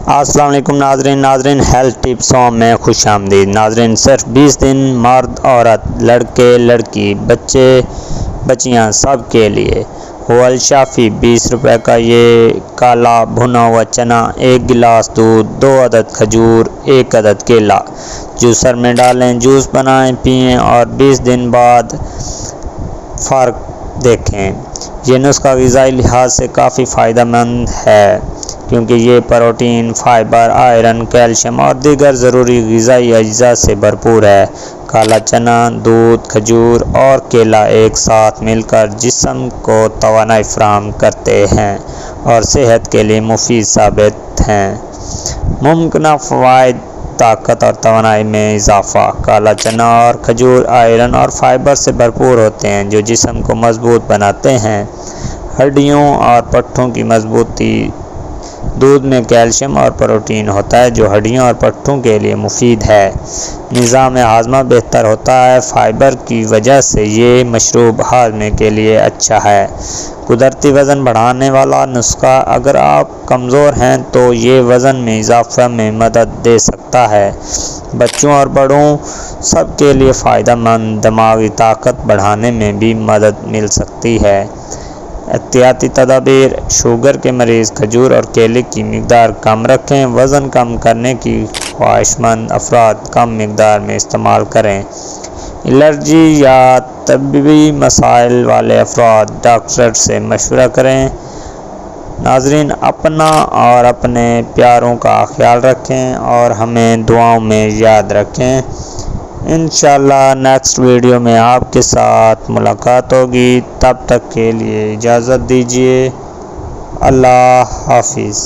السلام علیکم ناظرین ہیلتھ ٹپسوں میں خوش آمدید ناظرین۔ صرف 20 دن مرد عورت لڑکے لڑکی بچے بچیاں سب کے لیے حول شافی 20 روپے کا یہ کالا بھنا ہوا چنا، 1 گلاس دودھ، 2 عدد کھجور، 1 عدد کیلا، جوسر میں ڈالیں، جوس بنائیں پئیں اور 20 دن بعد فرق دیکھیں۔ یہ نسخہ غذائی لحاظ سے کافی فائدہ مند ہے کیونکہ یہ پروٹین، فائبر، آئرن، کیلشیم اور دیگر ضروری غذائی اجزاء سے بھرپور ہے۔ کالا چنا، دودھ، کھجور اور کیلا ایک ساتھ مل کر جسم کو توانائی فراہم کرتے ہیں اور صحت کے لیے مفید ثابت ہیں۔ ممکنہ فوائد: طاقت اور توانائی میں اضافہ۔ کالا چنا اور کھجور آئرن اور فائبر سے بھرپور ہوتے ہیں جو جسم کو مضبوط بناتے ہیں۔ ہڈیوں اور پٹھوں کی مضبوطی۔ دودھ میں کیلشیم اور پروٹین ہوتا ہے جو ہڈیوں اور پٹھوں کے لیے مفید ہے۔ نظام ہاضمہ بہتر ہوتا ہے۔ فائبر کی وجہ سے یہ مشروب ہاضمے کے لیے اچھا ہے۔ قدرتی وزن بڑھانے والا نسخہ۔ اگر آپ کمزور ہیں تو یہ وزن میں اضافہ میں مدد دے سکتا ہے۔ بچوں اور بڑوں سب کے لیے فائدہ مند۔ دماغی طاقت بڑھانے میں بھی مدد مل سکتی ہے۔ احتیاطی تدابیر: شوگر کے مریض کھجور اور کیلے کی مقدار کم رکھیں۔ وزن کم کرنے کی خواہشمند افراد کم مقدار میں استعمال کریں۔ الرجی یا طبی مسائل والے افراد ڈاکٹر سے مشورہ کریں۔ ناظرین، اپنا اور اپنے پیاروں کا خیال رکھیں اور ہمیں دعاؤں میں یاد رکھیں۔ انشاءاللہ نیکسٹ ویڈیو میں آپ کے ساتھ ملاقات ہوگی۔ تب تک کے لیے اجازت دیجیے۔ اللہ حافظ۔